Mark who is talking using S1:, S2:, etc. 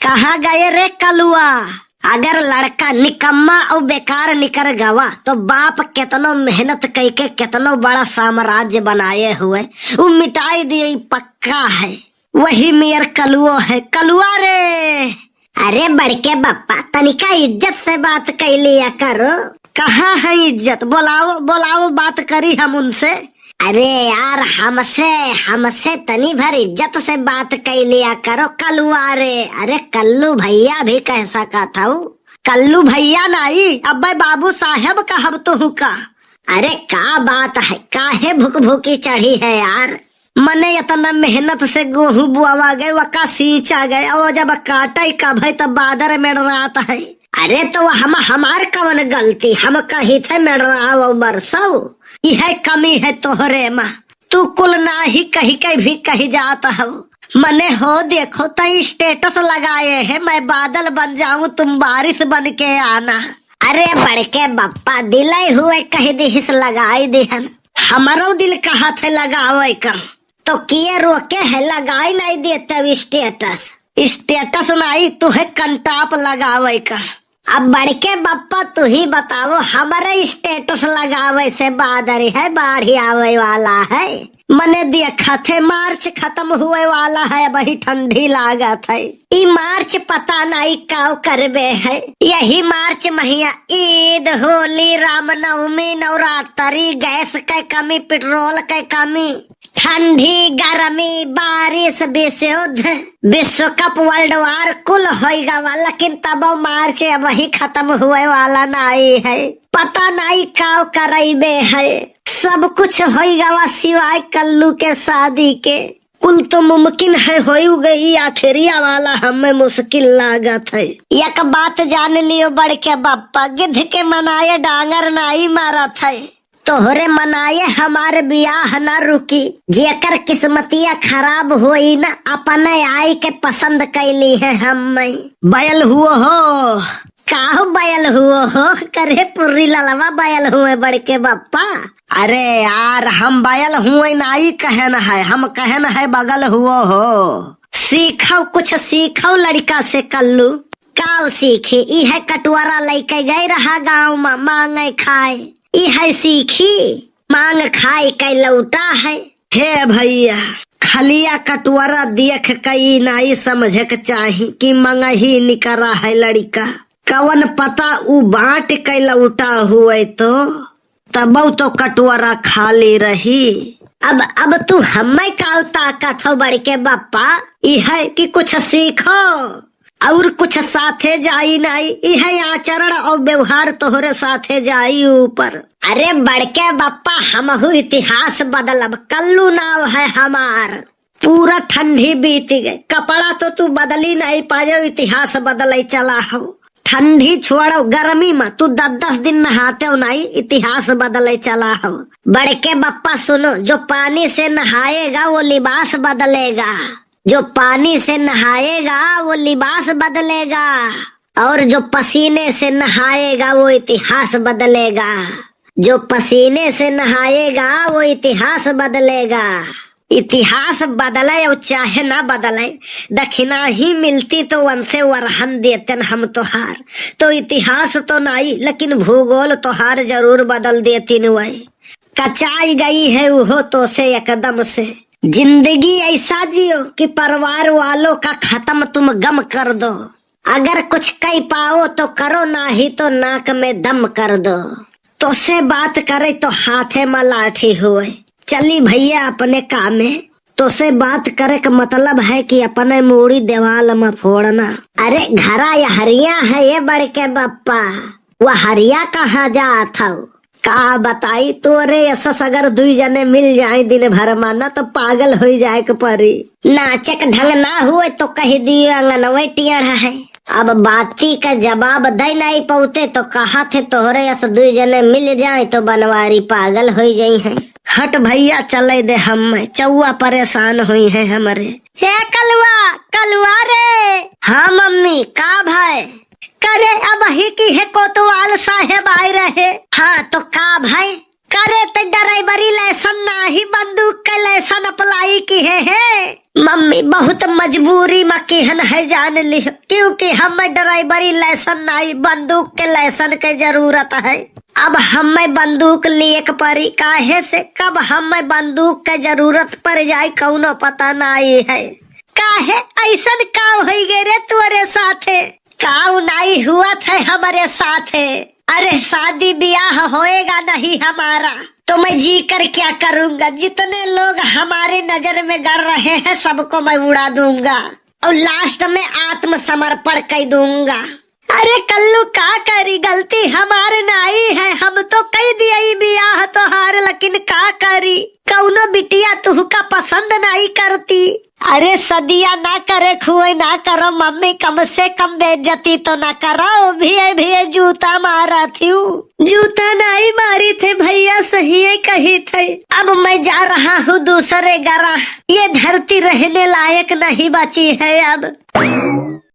S1: कहाँ गए रे कलुआ? अगर लड़का निकम्मा और बेकार निकर गवा तो बाप केतनो मेहनत करके केतनो बड़ा साम्राज्य बनाए हुए वो मिटाई दिए पक्का है। वही मेयर कलुओ है। कलुआ रे,
S2: अरे बड़के बप्पा तनिका इज्जत से बात कर लिया करो।
S1: कहाँ है इज्जत? बुलाओ बुलाओ, बात करी हम उनसे।
S2: अरे यार हमसे तनी भर इज्जत से बात कर लिया करो कलुआ रे। अरे कल्लू भैया भी कह सका था।
S1: कल्लू भैया नहीं, अब बाबू साहब कहब तो का।
S2: अरे का बात है, काहे भूख भूकी चढ़ी है यार?
S1: मने इतना मेहनत से गेहूं बुआवा गए, वका सींचा गए और जब काटे का भाई तब बादर में रात है।
S2: अरे तो हमार कवन गलती? हम कही थे मेड़ रहा बरसो।
S1: यह कमी है तोहरे माँ, तू कुल ना ही कही भी कही जाता हो। मने हो देखो तो स्टेटस लगाए है, मैं बादल बन जाऊं तुम बारिश बन के आना।
S2: अरे बड़के बप्पा दिले हुए कही दिहिस लगाई दिहन।
S1: हमारो दिल कहा थे लगावे का,
S2: तो किए रोके है लगाई नहीं देते स्टेटस।
S1: स्टेटस नहीं तू है कंटाप लगावे का।
S2: अब बड़के बप्पा तू ही बताओ, हमारे स्टेटस लगावे से बादरी है बाढ़ी आवे वाला है।
S1: मने देखा थे मार्च खत्म हुए वाला है, वही ठंडी लागत है।
S2: ई मार्च पता नहीं काव करबे है। यही मार्च महीना ईद, होली, रामनवमी, नवरात्रि, गैस के कमी, पेट्रोल के कमी, ठंडी, गर्मी, बारिश, विश्व कप, वर्ल्ड वार कुल होएगा वाला, लेकिन तब मार्च वही खत्म हुए वाला नहीं है। पता नहीं काव करबे है। सब कुछ होएगा सिवाय कल्लू के शादी के।
S1: कुल तो मुमकिन है हो गई, आखिरिया वाला हमें मुश्किल लागत है।
S2: एक बात जान लियो बड़के बप्पा, गिद्ध के मनाए डांगर नहीं मारत है। तोहरे मनाए हमारे ब्याह न रुकी। जेकर किस्मतिया खराब हुई न अपने आई के पसंद कैली है। हम
S1: बैल हुआ हो
S2: काहू बैल हुआ हो? करे पुर्री ललवा बैल हुए बड़के बप्पा।
S1: अरे यार हम बैल हुए नहीं कहन है, हम कहन है बगल हुआ हो।
S2: सीखो कुछ सीखो लड़का से कल्लू। काऊ सीखी? इह कटुआरा लेके गए रहा गाँव में मांगे खाए, इह सीखी मांग खाए के लौटा है।
S1: हे भैया खलिया कटुआरा देख कई नहीं समझे के चाही कि मंगही निकरा है लड़का। कवन पता उ बांट के लौटा हुए तो तब तो कटुआरा खाली रही।
S2: अब तू हमें का ताकत हो बड़के बप्पा?
S1: यह कि कुछ सीखो और कुछ साथे जाई नहीं। यह आचरण और व्यवहार तोहरे साथे जाई ऊपर।
S2: अरे बड़के बप्पा हमहू इतिहास बदलब। कल्लू नाव है हमार।
S1: पूरा ठंडी बीत गई, कपड़ा तो तू बदली नहीं पाए, इतिहास बदले चला हो। ठंडी छोड़ो, गर्मी में तू 10-10 दिन नहाते हो नहीं, इतिहास बदले चला हो।
S2: बड़के बप्पा सुनो, जो पानी से नहाएगा वो लिबास बदलेगा। जो पानी से नहाएगा वो लिबास बदलेगा, और जो पसीने से नहाएगा वो इतिहास बदलेगा। जो पसीने से नहाएगा वो इतिहास बदलेगा।
S1: इतिहास बदले और चाहे ना बदले, दक्षिणा ही मिलती तो उनसे वरहन देते हम तोहार। तो इतिहास तो नहीं, लेकिन भूगोल तोहार जरूर बदल देती वही। कचाई गई है वो तो से एकदम से। जिंदगी ऐसा जियो कि परिवार वालों का खत्म तुम गम कर दो। अगर कुछ कह पाओ तो करो, नहीं तो नाक में दम कर दो। तो से बात करे तो हाथे में लाठी हुए। चली भैया अपने काम में। तो से बात करे का मतलब है कि अपने मूड़ी दीवाल में फोड़ना।
S2: अरे घरा या हरिया है ये बड़के बप्पा, वह हरिया कहाँ जात हो?
S1: का बताई तोरे ऐसा अगर 2 जने मिल जाए दिन भर माना तो पागल हो जाए के परी।
S2: नाचक ढंग ना हुए तो कह दियो अंगनवे टेढ़ा है। अब बाती का जवाब दे नहीं पौते तो कहा थे तोहरे ऐसा 2 जने मिल जाए तो बनवारी पागल हो जाई है।
S1: हट भैया चले दे, हम चौआ परेशान हुई है हमारे।
S2: हे कलुआ, कलुआ रे।
S1: हाँ मम्मी का भाई?
S2: करे अब ही की है कोतवाल साहेब आए रहे।
S1: हाँ तो का भाई?
S2: करे तो ड्राइवरी लाइसेंस
S1: नाही बंदूक का लाइसेंस अप्लाई की है। मम्मी बहुत मजबूरी में केहन है जान ली, क्योंकि हमें ड्राइवरी लाइसेंस नहीं, बंदूक के लाइसेंस के जरूरत है। अब हमें बंदूक लिए परी, काहे से कब हमें बंदूक के जरूरत पड़ जाए कौनो पता नहीं है। काहे ऐसन का हो गए रे तुअरे साथे? काऊ नहीं हुआ था हमारे साथे। अरे शादी ब्याह होएगा नहीं हमारा तो मैं जी कर क्या करूंगा? जितने लोग हमारे नजर में गड़ रहे हैं सबको मैं उड़ा दूंगा और लास्ट में आत्मसमर्पण कर दूंगा। अरे कल्लू का करी, गलती हमारे नहीं है, हम तो कह दिया ब्याह तो हार, लेकिन का करी कौनो बिटिया तुहका पसंद नहीं करती। अरे सदिया ना करे खुए ना करो मम्मी, कम से कम बेइज्जती तो ना करो। भी जूता मारा थी, जूता नहीं मारी थे भैया, सही है कही थे। अब मैं जा रहा हूँ दूसरे गरा, ये धरती रहने लायक नहीं बची है अब।